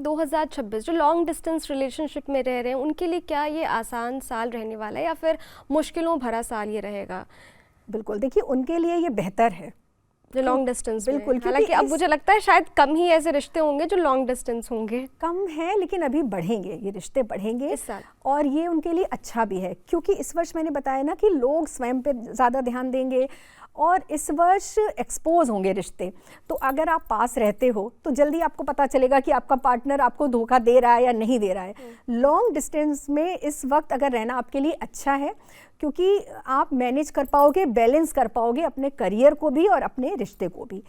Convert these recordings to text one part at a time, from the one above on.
2026 जो long distance relationship में रह रहे हैं उनके लिए क्या ये आसान साल रहने वाला है या फिर मुश्किलों भरा साल ये रहेगा? बिल्कुल, देखिए उनके लिए ये बेहतर है जो लॉन्ग डिस्टेंस, बिल्कुल, हालांकि अब मुझे लगता है शायद कम ही ऐसे रिश्ते होंगे जो लॉन्ग डिस्टेंस होंगे। कम है, लेकिन अभी बढ़ेंगे, ये रिश्ते बढ़ेंगे इस साल, और ये उनके लिए अच्छा भी है क्योंकि इस वर्ष मैंने बताया ना कि लोग स्वयं पे ज़्यादा ध्यान देंगे और इस वर्ष एक्सपोज होंगे रिश्ते। तो अगर आप पास रहते हो तो जल्दी आपको पता चलेगा कि आपका पार्टनर आपको धोखा दे रहा है या नहीं दे रहा है। लॉन्ग डिस्टेंस में इस वक्त अगर रहना आपके लिए अच्छा है क्योंकि आप मैनेज कर पाओगे, बैलेंस कर पाओगे अपने करियर को भी और अपने रिश्ते को भी।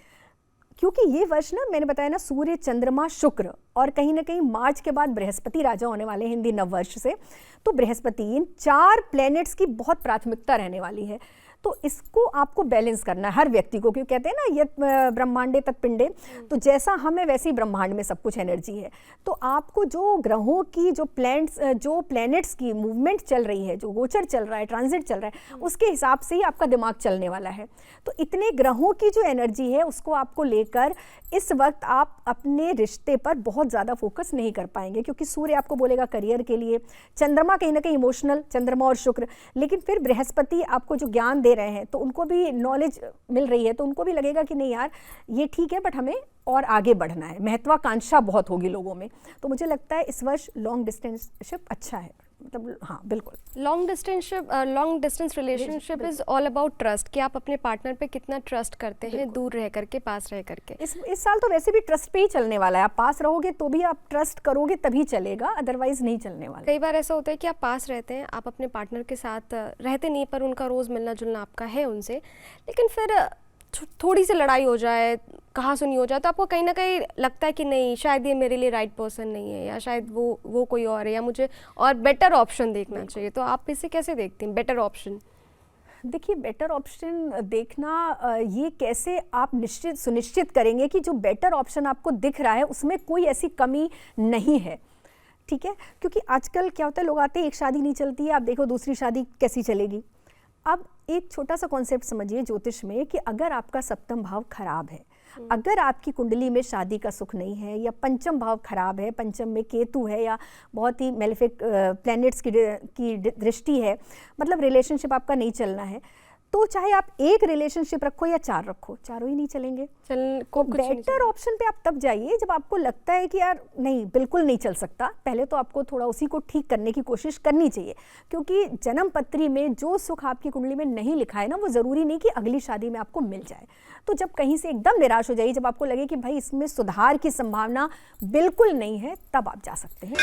क्योंकि ये वर्ष ना मैंने बताया ना, सूर्य, चंद्रमा, शुक्र और कहीं ना कहीं मार्च के बाद बृहस्पति राजा होने वाले हैं हिंदी नववर्ष से। तो बृहस्पति, इन 4 प्लैनेट्स की बहुत प्राथमिकता रहने वाली है। तो इसको आपको बैलेंस करना है हर व्यक्ति को, क्योंकि कहते हैं ना यत ब्रह्मांडे तत्पिंडे, तो जैसा हम है वैसे ही ब्रह्मांड में सब कुछ एनर्जी है। तो आपको जो ग्रहों की जो प्लैनेट्स की मूवमेंट चल रही है, जो गोचर चल रहा है, ट्रांजिट चल रहा है, उसके हिसाब से ही आपका दिमाग चलने वाला है। तो इतने ग्रहों की जो एनर्जी है उसको आपको लेकर इस वक्त आप अपने रिश्ते पर बहुत ज़्यादा फोकस नहीं कर पाएंगे क्योंकि सूर्य आपको बोलेगा करियर के लिए, चंद्रमा कहीं ना कहीं इमोशनल, चंद्रमा और शुक्र, लेकिन फिर बृहस्पति आपको जो ज्ञान दे रहे हैं तो उनको भी नॉलेज मिल रही है, तो उनको भी लगेगा कि नहीं यार ये ठीक है बट हमें और आगे बढ़ना है। महत्वाकांक्षा बहुत होगी लोगों में। तो मुझे लगता है इस वर्ष लॉन्ग डिस्टेंसशिप अच्छा है, मतलब हाँ बिल्कुल। Long distance relationship is all about trust, कि आप अपने पार्टनर पे कितना ट्रस्ट करते हैं दूर रह करके, पास रह करके। इस साल तो वैसे भी ट्रस्ट पे ही चलने वाला है। आप पास रहोगे तो भी आप ट्रस्ट करोगे तभी चलेगा, अदरवाइज नहीं चलने वाला। कई बार ऐसा होता है कि आप पास रहते हैं, आप अपने पार्टनर के साथ रहते नहीं पर उनका रोज़ मिलना जुलना आपका है उनसे, लेकिन फिर थोड़ी सी लड़ाई हो जाए, कहा सुनी हो जाए, तो आपको कहीं ना कहीं लगता है कि नहीं शायद ये मेरे लिए राइट पर्सन नहीं है, या शायद वो कोई और है, या मुझे और बेटर ऑप्शन देखना चाहिए। तो आप इसे कैसे देखती हैं, बेटर ऑप्शन? देखिए, बेटर ऑप्शन देखना ये कैसे आप सुनिश्चित करेंगे कि जो बेटर ऑप्शन आपको दिख रहा है उसमें कोई ऐसी कमी नहीं है, ठीक है? क्योंकि आजकल क्या होता है, लोग आते हैं, एक शादी नहीं चलती है, आप देखो दूसरी शादी कैसी चलेगी। अब एक छोटा सा कॉन्सेप्ट समझिए ज्योतिष में कि अगर आपका सप्तम भाव खराब है, अगर आपकी कुंडली में शादी का सुख नहीं है, या पंचम भाव खराब है, पंचम में केतु है, या बहुत ही मेलेफिक प्लैनेट्स की दृष्टि है, मतलब रिलेशनशिप आपका नहीं चलना है, तो चाहे आप एक रिलेशनशिप रखो या 4 रखो, चारों ही नहीं चलेंगे। बेटर ऑप्शन पे आप तब जाइए जब आपको लगता है कि यार नहीं बिल्कुल नहीं चल सकता। पहले तो आपको थोड़ा उसी को ठीक करने की कोशिश करनी चाहिए, क्योंकि जन्म पत्री में जो सुख आपकी कुंडली में नहीं लिखा है ना, वो ज़रूरी नहीं कि अगली शादी में आपको मिल जाए। तो जब कहीं से एकदम निराश हो जाइए, जब आपको लगे कि भाई इसमें सुधार की संभावना बिल्कुल नहीं है, तब आप जा सकते हैं।